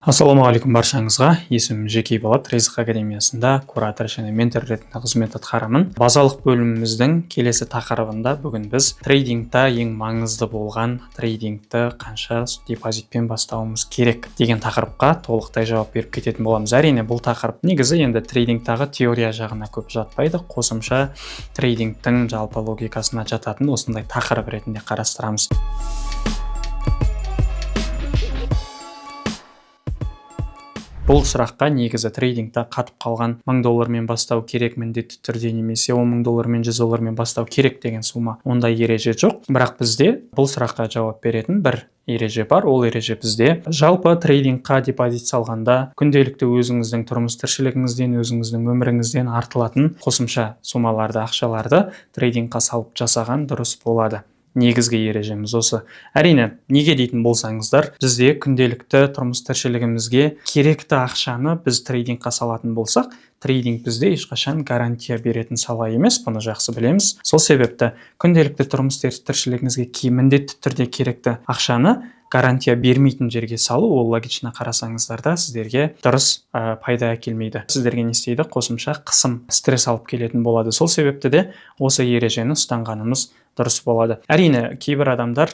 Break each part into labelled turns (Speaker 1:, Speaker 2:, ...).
Speaker 1: Ассалаумағалейкум баршаңызға. Есімім Жеке Болат. Ризық академиясында куратор және ментор ретінде қызмет атқарамын. Базалық бөліміміздің келесі тақырыбында бүгін біз трейдингта ең маңызды болған трейдингті қанша депозитпен бастауымыз керек деген тақырыпқа толықтай жауап беріп кететін боламыз. Әрине бұл тақырып негізі енді трейдингтағы теория жағына көп жатпайды. Қосымша трейдингтің жалпы логикасына жататын осындай тақырып ретінде қарастырамыз. Бұл сұраққа негізі трейдингта қатып қалған $1000 бастау керек міндетті түрде немесе $10,000 $100 бастау керек деген сума ондай ереже жоқ. Бірақ бізде бұл сұраққа жауап беретін бір ереже бар. Ол ереже бізде жалпы трейдингқа депозит салғанда күнделікті өзіңіздің тұрмыс тіршілігіңізден, өзіңіздің өміріңізден артылатын қосымша сумаларды, ақшаларды трейдингқа салып жасаған дұрыс болады. Негізгі ережеміз осы. Әрине, неге дейтін болсаңыздар, бізде күнделікті тұрмыс тіршілігімізге керекті ақшаны біз трейдингқа салатын болсақ, трейдинг бізде ешқашан гарантия беретін сала емес, бұны жақсы білеміз. Сол себепті күнделікті тұрмыс тіршілігіңізге міндетті түрде керекті ақшаны гарантия бермейтін жерге салу, ол логично қарасаңыздар да сіздерге дұрыс пайда әкелмейді. Сіздерге не істейді? Қосымша қысым, стресс алып келетін болады. Сол себепті де осы ережені ұстанғанымыз дұрыс болады. Әрине, кейбір адамдар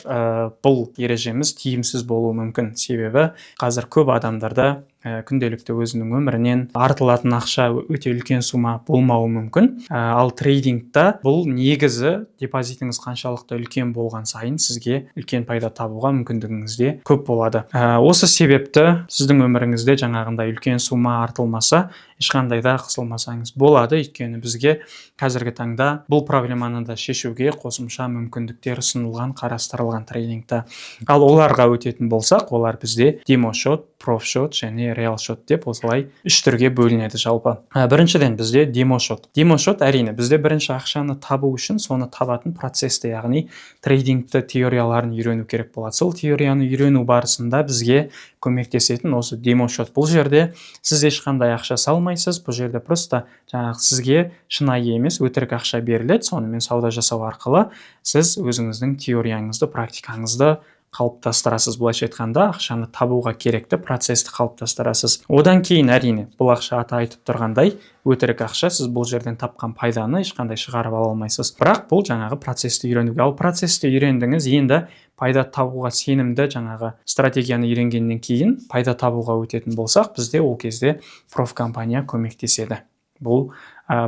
Speaker 1: бұл ережеміз тиімсіз болуы мүмкін. Себебі қазір көп адамдарда күнделікті өзінің өмірінен артылатын ақша өте үлкен сума болмауы мүмкін. Ал трейдингта бұл негізі депозитіңіз қаншалықты үлкен болған сайын сізге үлкен пайда табуға мүмкіндігіңізде көп болады. Осы себепті сіздің өміріңізде жаңағындай үлкен сума артылмаса, ешқандай да қысылмасаңыз болады. Өйткені бізге қазіргі таңда бұл проблеманы да шешуге қосымша мүмкіндіктер ұсынылған, қарастырылған трейдингта. Ал оларға өтетін болсақ, олар бізде демо-шот, проф-шот және реал-шот деп осылай үш түрге бөлінеді жалпы. Біріншіден бізде демо-шот. Демо-шот әрине бізде бірінші ақшаны табу үшін соны табатын процесті, яғни трейдингті теорияларын үйрену керек болады. Сол теорияны үйрену барысында бізге көмектесетін осы демо-шот. Бұл жерде сіз ешқандай ақша салмайсыз, бұл жерде просто жаңағы сізге шынайы емес өтірік ақша беріледі. Сонымен сауда жасау арқылы сіз өзіңіздің теорияңызды, практикаңызды қалыптастырасыз. Былайша айтқанда ақшаны табуға керекті процесті қалыптастырасыз. Одан кейін әрине бұл ақша аты айтып тұрғандай өтірік ақша, сіз бұл жерден тапқан пайданы ешқандай шығарып ала алмайсыз. Бірақ бұл жаңағы процесті үйренуге. Ал процесті үйрендіңіз, енді пайда табуға сенімді жаңағы стратегияны үйренгеннен кейін пайда табуға өтетін болсақ, бізде ол кезде профкомпания көмектеседі. Бұл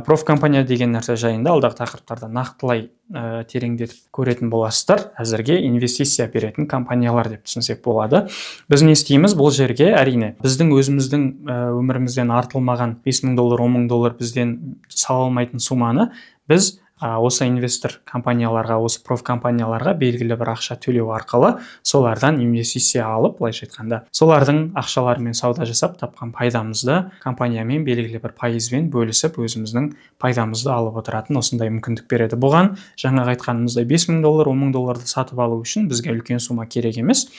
Speaker 1: профкомпания деген нәрсе жайында алдағы тақырыптарда нақтылай тереңдетіп көретін боласыздар. Әзірге инвестиция беретін компаниялар деп түсінсек болады. Біз не істейміз? Бұл жерге әрине біздің өзіміздің өмірімізден артылмаған $5,000 $10,000 бізден сала алмайтын суманы біз осы инвестор компанияларға, осы профкомпанияларға белгілі бір ақша төлеу арқылы солардан инвестиция алып, былайша айтқанда, солардың ақшаларымен сауда жасап тапқан пайдамызды компаниямен белгілі бір пайызбен бөлісіп, өзіміздің пайдамызды алып отыратын осындай мүмкіндік береді. Бұған жаңағы айтқанымыздай $5,000 $10,000 сатып алу үшін бізге үлкен сума керек емес.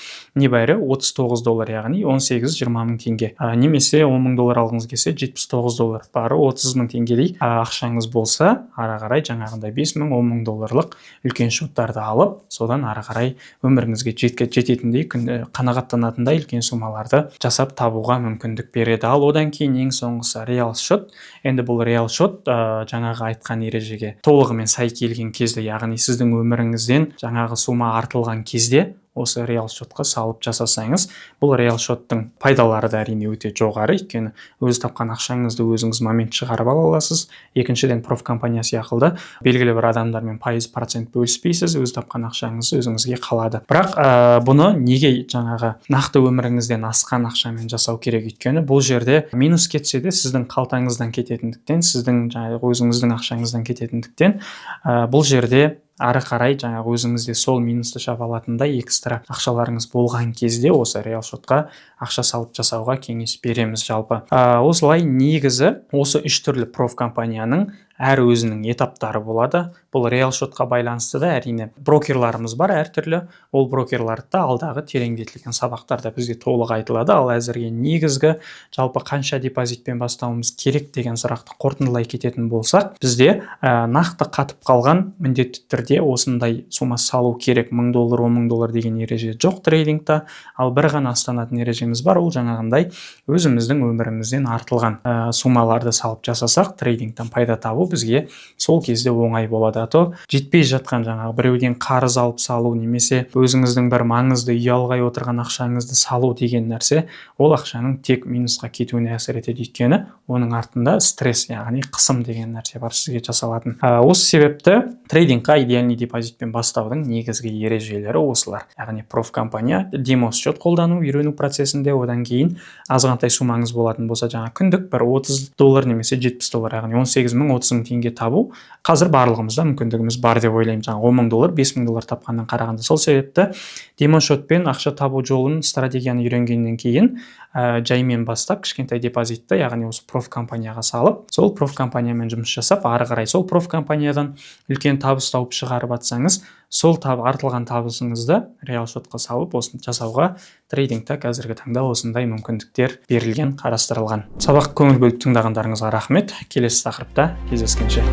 Speaker 1: Небәрі $39, яғни 18-20 мың теңге. Немесе $10,000 алғыңыз келсе $79, бары $30 мың теңгедей ақшаңыз болса, ары қарай $5,000 $10,000 үлкен шоттарды алып, содан ары қарай өміріңізге жететіндей, қанағаттанатындай үлкен сумаларды жасап табуға мүмкіндік береді. Ал одан кейін ең соңғысы реал-шот. Енді бұл реал-шот жаңағы айтқан ережеге толығымен сай келген кезде, яғни сіздің өміріңізден жаңағы сума артылған кезде осы реал-шотқа салып жасасаңыз, бұл реал-шоттың пайдалары да әрине өте жоғары, өйткені өз тапқан ақшаңызды өзіңіз момент шығарып ала аласыз. Екіншіден профкомпания сияқты белгілі бір адамдармен %% бөліспейсіз, өз тапқан ақшаңыз өзіңізге қалады. Бірақ бұны неге жаңағы нақты өміріңізден асқан ақшамен жасау керек? Өйткені бұл жерде минус кетсе де сіздің қалтаңыздан кететіндіктен, сіздің жаңағы өзіңіздің ақшаңыздан кететіндіктен, бұл жерде ары қарай жаңағы өзіңізде сол минусты жаба алатындай экстра ақшаларыңыз болған кезде осы реал-шотқа ақша салып жасауға кеңес береміз жалпы. Осылай негізі осы үш түрлі профкомпанияның әр өзінің этаптары болады. бұл реал шотқа байланысты да әрине брокерларымыз бар әртүрлі. Ол брокерларды да алдағы тереңдетілген сабақтарда бізде толық айтылады. Ал әзірге негізгі жалпы қанша депозитпен бастауымыз керек деген сұрақты қорытындылай кететін болсақ, бізде нақты қатып қалған міндетті түрде осындай сума салу керек. $1000, $10,000 деген ереже жоқ трейдингта. Ал бір ғана ұстанатын ережеміз бар, ол жаңағындай өзіміздің өмірімізден артылған сумаларды салып жасасақ, трейдингтен пайда табу бізге сол кезде оңай болады. То жетпей жатқан жаңағы біреуден қарыз алып салу немесе өзіңіздің бір маңызды үй алғай отырған ақшаңызды салу деген нәрсе, ол ақшаның тек минусқа кетуіне әсер етеді. Өйткені оның артында стресс, яғни қысым деген нәрсе бар сізге жасалатын. Осы себепті трейдингқа идеальный депозитпен бастаудың негізгі ережелері осылар. Яғни профкомпания, демо-счет қолдану үйрену процесінде, одан кейін азғантай сумаңыз болатын болса, жаңа күндік бір $30 немесе $70, яғни 18,000-30,000 теңге табу қазір барлығымызда мүмкіндігіміз бар деп ойлаймын. Жаңа $10,000, $5,000 тапқаннан қарағанда. Сол себепті демо-счетпен ақша табу жолын, стратегияны үйренгеннен кейін жаймен бастап кішкентай депозитті, яғни осы профкомпанияға салып, сол профкомпаниямен жұмыс жасап, ары қарай сол профкомпаниядан үлкен табыс тауып шығарып атсаңыз, сол артылған табысыңызды реал шотқа салып, осыны жасауға трейдингта қазіргі таңда осындай мүмкіндіктер берілген, қарастырылған. Сабақ көңіл бөліп тыңдағандарыңызға рахмет. Келесі тақырыпта кездескенше.